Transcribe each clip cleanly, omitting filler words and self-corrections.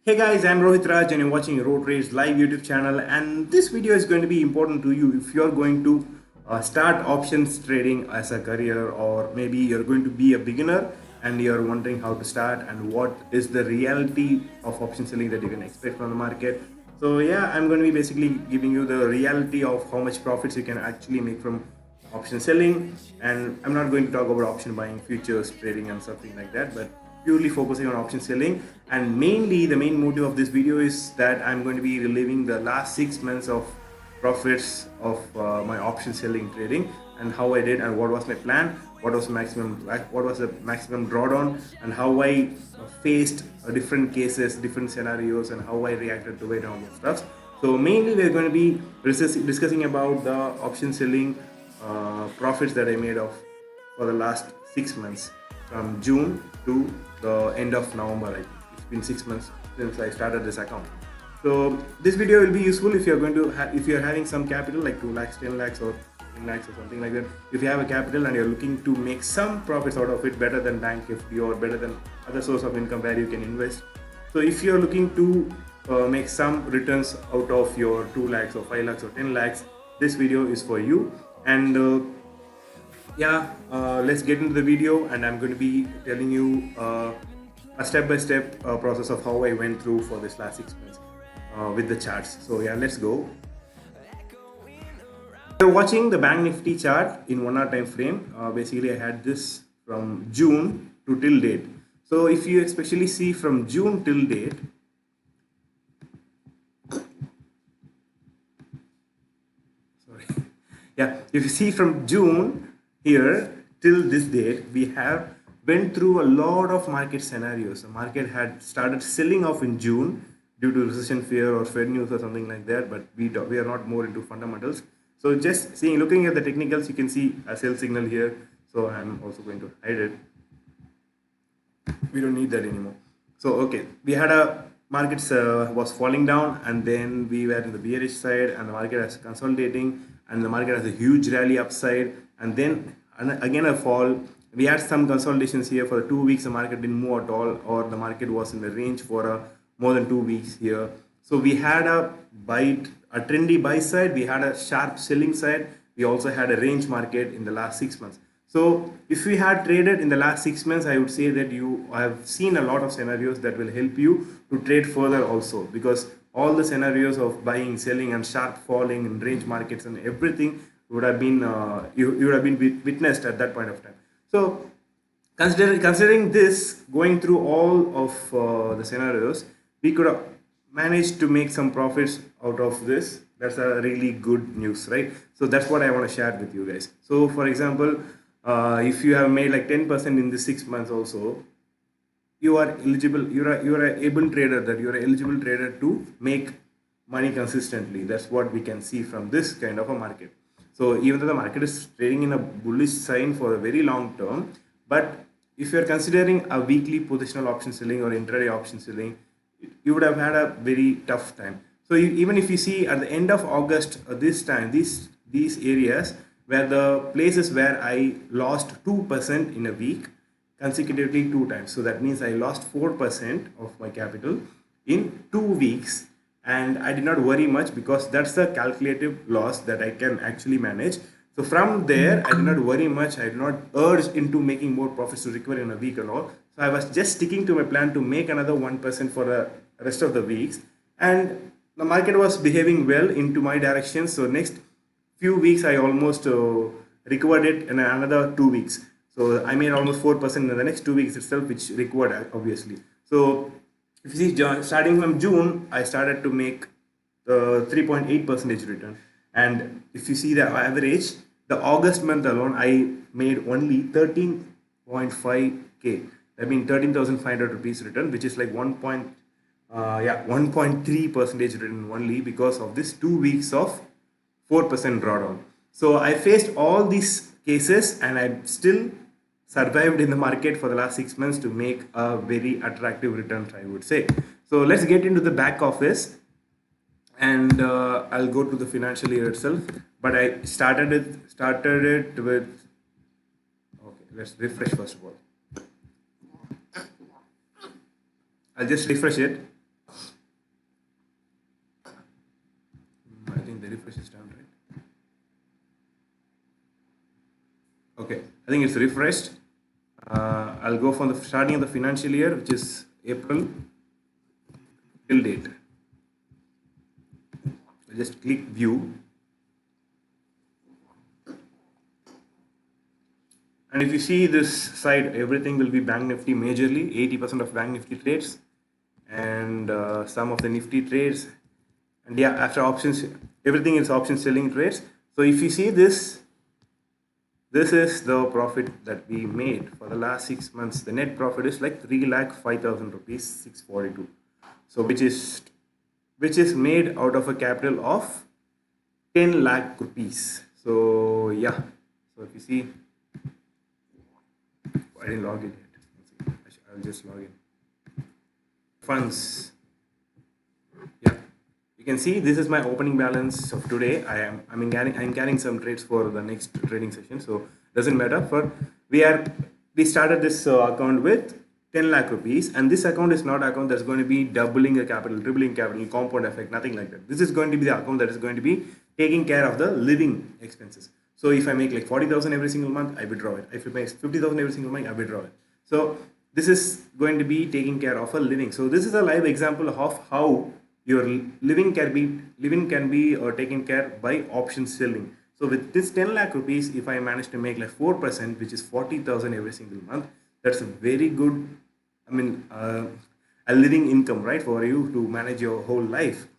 Hey guys, I'm Rohit Raj and you're watching Rho Trades live YouTube channel, and this video is going to be important to you if you're going to start options trading as a career, or maybe you're going to be a beginner and you're wondering how to start and what is the reality of option selling that you can expect from the market. So yeah, I'm going to be basically giving you the reality of how much profits you can actually make from option selling, and I'm not going to talk about option buying, futures trading and something like that, but purely focusing on option selling. And mainly the main motive of this video is that I'm going to be reliving the last 6 months of profits of my option selling trading, and how I did and what was my plan, what was the maximum drawdown, and how I faced different cases, different scenarios, and how I reacted to it and all those stuff. So mainly we're going to be discussing about the option selling profits that I made of for the last 6 months, from June to the end of November. I think it's been 6 months since I started this account. So this video will be useful if you're going to if you're having some capital like 2 lakhs, 10 lakhs, or 10 lakhs or something like that. If you have a capital and you're looking to make some profits out of it, better than bank FD or better than other source of income where you can invest. So if you're looking to make some returns out of your 2 lakhs or 5 lakhs or 10 lakhs, this video is for you. And let's get into the video, and I'm going to be telling you a step-by-step process of how I went through for this last 6 months with the charts. So yeah, let's go. You're watching the Bank Nifty chart in 1 hour time frame. Basically, I had this from June to till date. So if you especially see from June till date, sorry, yeah, if you see from June here till this date, we have went through a lot of market scenarios. The market had started selling off in June due to recession fear or Fed news or something like that, but we are not more into fundamentals. So just looking at the technicals, you can see a sell signal here. So I'm also going to hide it. We don't need that anymore. So okay, we had a markets was falling down, and then we were in the bearish side, and the market is consolidating, and the market has a huge rally upside, and then again a fall. We had some consolidations here for 2 weeks. The market didn't move at all, or the market was in the range for more than 2 weeks here. So we had a trendy buy side, we had a sharp selling side, we also had a range market in the last 6 months. So if we had traded in the last 6 months, I would say that you have seen a lot of scenarios that will help you to trade further also, because all the scenarios of buying, selling, and sharp falling in range markets and everything would have been you would have been witnessed at that point of time. So considering this, going through all of the scenarios, we could have managed to make some profits out of this. That's a really good news, right? So that's what I want to share with you guys. So for example, if you have made like 10% in the 6 months also, you are eligible, you're a able trader, that you're an eligible trader to make money consistently. That's what we can see from this kind of a market. So even though the market is trading in a bullish sign for a very long term, but if you're considering a weekly positional option selling or intraday option selling, you would have had a very tough time. So even if you see at the end of August, this time, these areas were the places where I lost 2% in a week consecutively 2 times. So that means I lost 4% of my capital in 2 weeks, and I did not worry much because that's the calculative loss that I can actually manage. So from there, I did not worry much. I did not urge into making more profits to recover in a week and all. So I was just sticking to my plan to make another 1% for the rest of the weeks, and the market was behaving well into my direction. So next few weeks, I almost recovered it in another 2 weeks. So I made almost 4% in the next 2 weeks itself, which recovered obviously. So if you see, starting from June, I started to make the 3.8% return. And if you see the average, the August month alone, I made only 13.5k. That means 13,500 rupees return, which is like 1.3% return only, because of this 2 weeks of 4% drawdown. So I faced all these cases, and I still survived in the market for the last 6 months to make a very attractive return, I would say. So let's get into the back office, and I'll go to the financial year itself. But I started it with, okay, let's refresh first of all. I'll just refresh it. I think it's refreshed. I'll go from the starting of the financial year, which is April till date. I'll just click view. And if you see this side, everything will be Bank Nifty majorly, 80% of Bank Nifty trades, and some of the Nifty trades. And yeah, after options, everything is option selling trades. So if you see this, this is the profit that we made for the last 6 months. The net profit is like 3,05,000 rupees, 642. So which is made out of a capital of 10 lakh rupees. So yeah, so if you see, I didn't log in yet. I'll just log in. Funds. Yeah, you can see this is my opening balance of today. I'm carrying some trades for the next trading session. So doesn't matter. We started this account with 10 lakh rupees, and this account is not an account that's going to be doubling the capital, tripling capital, compound effect, nothing like that. This is going to be the account that is going to be taking care of the living expenses. So if I make like 40,000 every single month, I withdraw it. If I make 50,000 every single month, I withdraw it. So this is going to be taking care of a living. So this is a live example of how your living can be taken care by option selling. So with this 10 lakh rupees, if I manage to make like 4%, which is 40,000 every single month, that's a very good, a living income, right, for you to manage your whole life.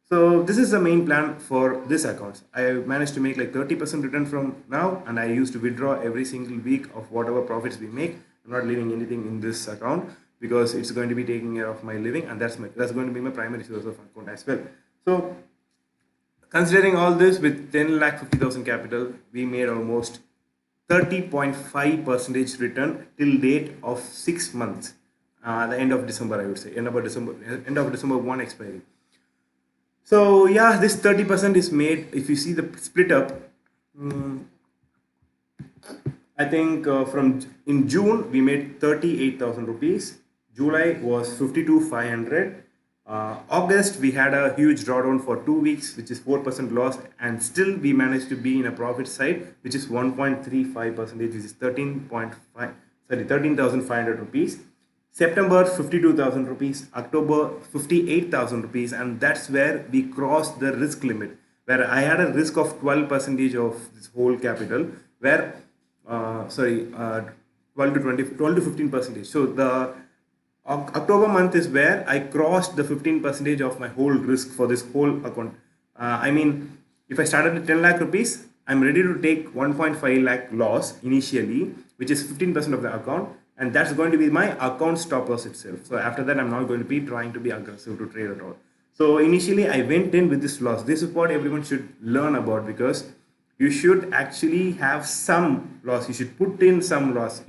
So this is the main plan for this account. I managed to make like 30% return from now, and I used to withdraw every single week of whatever profits we make. I'm not leaving anything in this account because it's going to be taking care of my living, and that's going to be my primary source of account as well. So considering all this, with 10 lakh 50,000 capital, we made almost 30.5% return till date of 6 months. The end of December, I would say, end of December 1 expiry. So yeah, this 30% is made. If you see the split up, I think from in June we made 38,000 rupees. July was 52,500. August we had a huge drawdown for 2 weeks, which is 4% loss, and still we managed to be in a profit side, which is 1.35%, which is 13,500 rupees. September 52,000 rupees, October 58,000 rupees, and that's where we crossed the risk limit, where I had a risk of 12% of this whole capital, where 12 to 15%. So the October month is where I crossed the 15% of my whole risk for this whole account. If I started at 10 lakh rupees, I'm ready to take 1.5 lakh loss initially, which is 15% of the account, and that's going to be my account stop loss itself. So after that, I'm not going to be trying to be aggressive to trade at all. So initially, I went in with this loss. This is what everyone should learn about, because you should actually have some loss. You should put in some loss.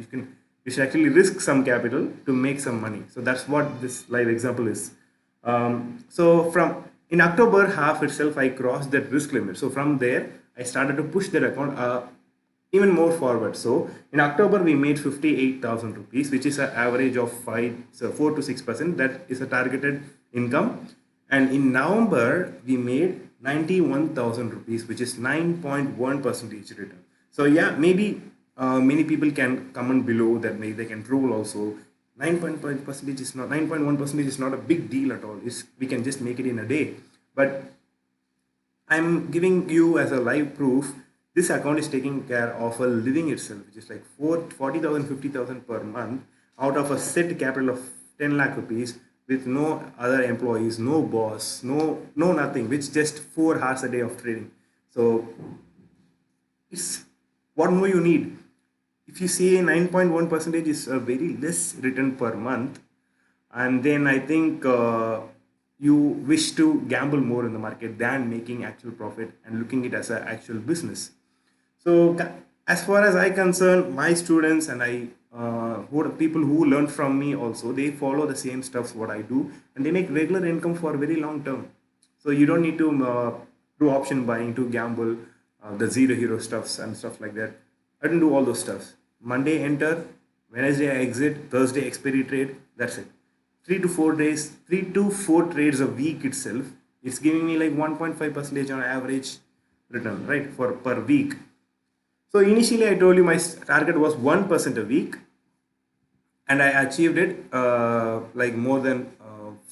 You should actually risk some capital to make some money. So that's what this live example is. So from in October half itself, I crossed that risk limit. So from there, I started to push that account even more forward. So in October, we made 58,000 rupees, which is an average of 4 to 6%. That is a targeted income. And in November, we made 91,000 rupees, which is 9.1% return. So yeah, maybe many people can comment below that, maybe they can troll also. 9.1% is not a big deal at all. We can just make it in a day. But I'm giving you as a live proof, this account is taking care of a living itself, which is like 40,000, 50,000 per month out of a set capital of 10 lakh rupees, with no other employees, no boss, no nothing, which just 4 hours a day of trading. So it's what more you need. If you see 9.1% is a very less return per month, and then I think you wish to gamble more in the market than making actual profit and looking it as an actual business. So as far as I concern, my students and people who learn from me also, they follow the same stuffs what I do, and they make regular income for very long term. So you don't need to do option buying to gamble, the zero hero stuffs and stuff like that. I don't do all those stuffs. Monday enter, Wednesday I exit, Thursday expiry trade. That's it. 3 to 4 trades a week itself. It's giving me like 1.5% on average return, right, for per week. So initially I told you my target was 1% a week, and I achieved it like more than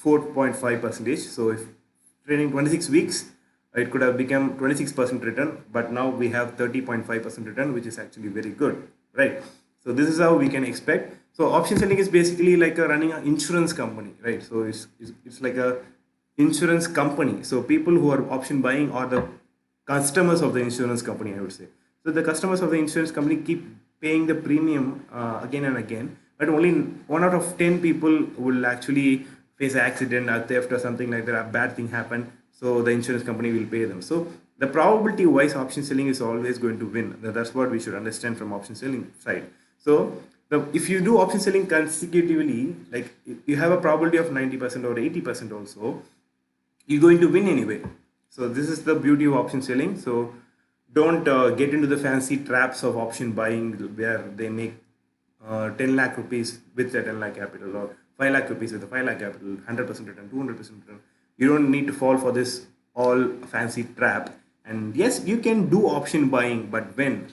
4.5 percentage. So if training 26 weeks, it could have become 26% return, but now we have 30.5% return, which is actually very good, right? So this is how we can expect. So option selling is basically like a running an insurance company, right? So it's like a insurance company. So people who are option buying are the customers of the insurance company, I would say. So the customers of the insurance company keep paying the premium again and again, but only 1 out of 10 people will actually face an accident, a theft, or something like that. A bad thing happen, so the insurance company will pay them. So the probability wise option selling is always going to win. That's what we should understand from option selling side. So if you do option selling consecutively, like you have a probability of 90% or 80% also, you're going to win anyway. So this is the beauty of option selling. So don't get into the fancy traps of option buying where they make 10 lakh rupees with a 10 lakh capital, or 5 lakh rupees with a 5 lakh capital, 100% return, 200% return. You don't need to fall for this all fancy trap. And yes, you can do option buying, but when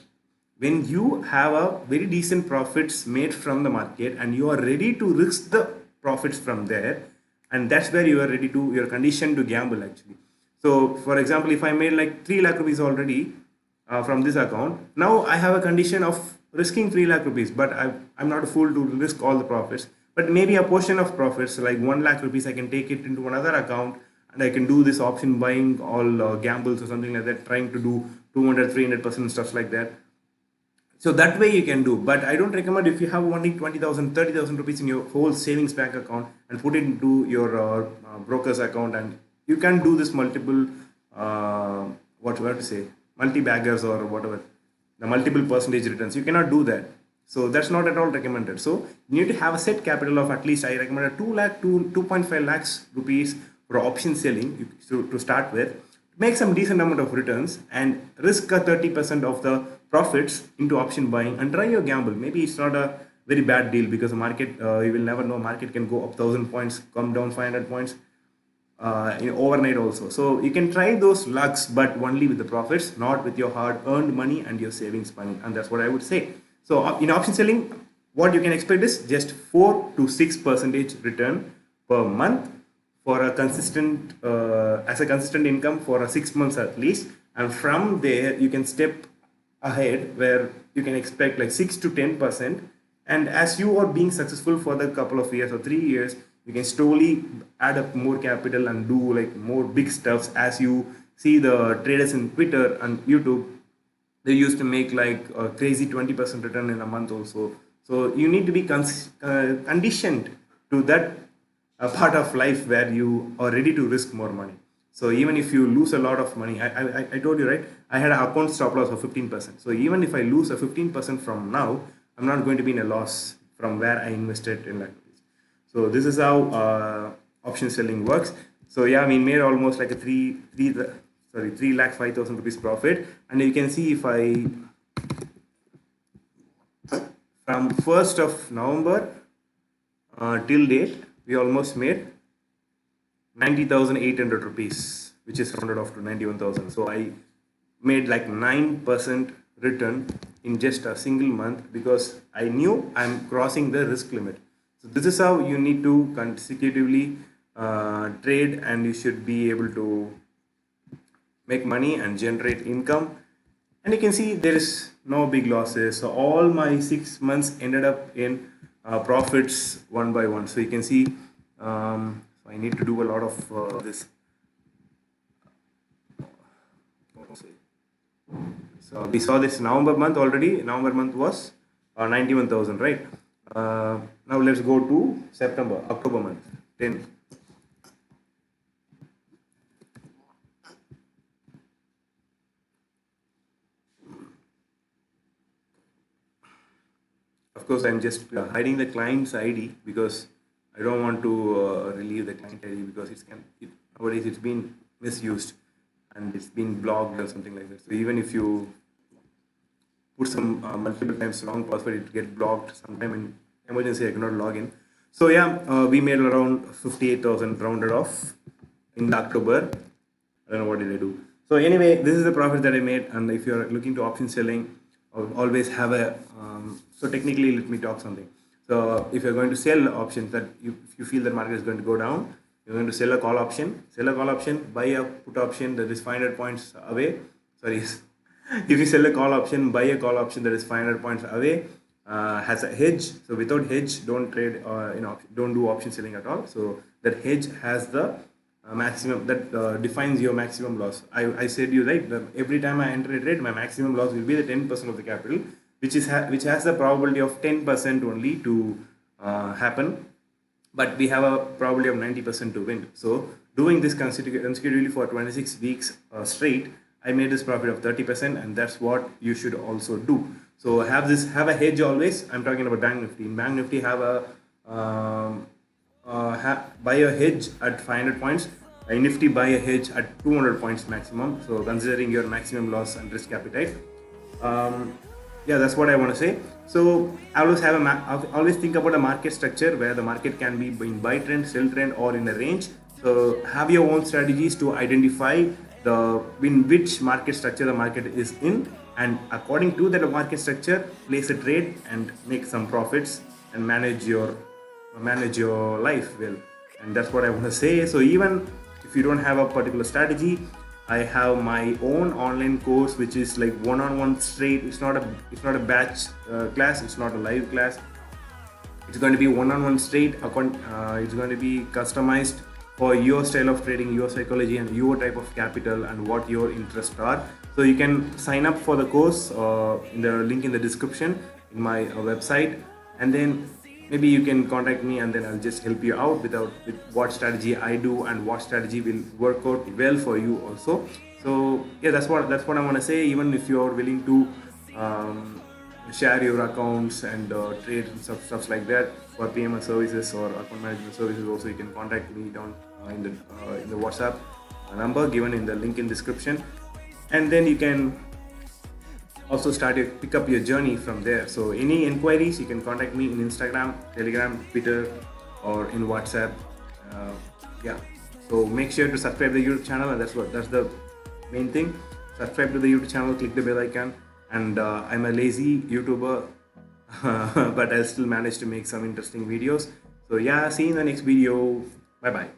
you have a very decent profits made from the market and you are ready to risk the profits from there, and that's where you're conditioned to gamble actually. So for example, if I made like 3 lakh rupees already from this account, now I have a condition of risking 3 lakh rupees, but I'm not a fool to risk all the profits, but maybe a portion of profits like 1 lakh rupees I can take it into another account, and I can do this option buying all gambles or something like that, trying to do 200 300% stuff like that. So that way you can do, but I don't recommend if you have only 20,000 30,000 rupees in your whole savings bank account and put it into your broker's account, and you can do this multiple what to say, multi baggers or whatever, the multiple percentage returns. You cannot do that. So that's not at all recommended. So you need to have a set capital of at least, I recommend a 2 lakh to 2.5 lakhs rupees for option selling to start with, make some decent amount of returns and risk a 30% of the profits into option buying and try your gamble. Maybe it's not a very bad deal, because the market, you will never know, market can go up 1000 points, come down 500 points overnight also. So you can try those lucks, but only with the profits, not with your hard earned money and your savings money. And that's what I would say. So in option selling, what you can expect is just 4 to 6% return per month for a consistent as a consistent income for a 6 months at least. And from there you can step ahead where you can expect like 6 to 10%. And as you are being successful for the couple of years or 3 years, you can slowly add up more capital and do like more big stuffs. As you see the traders in Twitter and YouTube, they used to make like a crazy 20% return in a month also. So you need to be conditioned to that part of life where you are ready to risk more money. So even if you lose a lot of money, I told you, right, I had an account stop loss of 15%. So even if I lose a 15% from now, I'm not going to be in a loss from where I invested in like this. So this is how option selling works. So yeah, I mean, made almost like a 3 lakh 5,000 rupees profit. And you can see if I, from 1st of November till date, we almost made 90,800 rupees, which is rounded off to 91,000. So I made like 9% return in just a single month, because I knew I'm crossing the risk limit. So this is how you need to consecutively trade, and you should be able to make money and generate income. And you can see there is no big losses. So all my 6 months ended up in profits one by one. So you can see I need to do a lot of this. So we saw this November month already. November month was 91,000, right? Now let's go to September, October month, 10. Of course, I'm just hiding the client's ID because I don't want to relieve the client ID, because nowadays it's been misused and it's been blocked or something like that. So even if you put some multiple times wrong password, it get blocked. Sometime in emergency I cannot log in. So yeah, we made around 58,000 rounded off in October. I don't know what did I do. So anyway, this is the profit that I made. And if you're looking to option selling always have a so technically let me talk something. So if you're going to sell options that if you feel that market is going to go down, you're going to sell a call option, buy a put option that is 500 points away. Sorry, if you sell a call option, buy a call option that is 500 points away, has a hedge. So without hedge, don't trade don't do option selling at all. So that hedge has the maximum that defines your maximum loss. I said you right, every time I enter a trade, my maximum loss will be the 10% of the capital, which has the probability of 10% only to happen, but we have a probability of 90% to win. So doing this consecutively for 26 weeks straight, I made this profit of 30%, and that's what you should also do. So have a hedge always. I'm talking about Bank Nifty. In Bank Nifty, have a buy a hedge at 500 points. In Nifty, buy a hedge at 200 points maximum. So considering your maximum loss and risk appetite. Yeah, that's what I want to say. So I always think about a market structure where the market can be in buy trend, sell trend, or in a range. So have your own strategies to identify in which market structure the market is in, and according to that market structure, place a trade and make some profits and manage your life well. And that's what I want to say. So even if you don't have a particular strategy, I have my own online course which is like one-on-one straight. It's not a batch class. It's not a live class. It's going to be one-on-one straight. It's going to be customized for your style of trading, your psychology, and your type of capital and what your interests are. So you can sign up for the course in the link in the description in my website, and then maybe you can contact me, and then I'll just help you out with what strategy I do and what strategy will work out well for you also. So yeah, that's what I want to say. Even if you are willing to share your accounts and trade and stuff like that for PML services or account management services, also you can contact me down in the WhatsApp number given in the link in description, and then you can also pick up your journey from there. So any inquiries, you can contact me in Instagram, Telegram, Twitter, or in WhatsApp. Yeah, so make sure to subscribe to the YouTube channel, and that's the main thing. Subscribe to the YouTube channel, click the bell icon. And I'm a lazy YouTuber, but I still manage to make some interesting videos. So yeah, see you in the next video. Bye bye.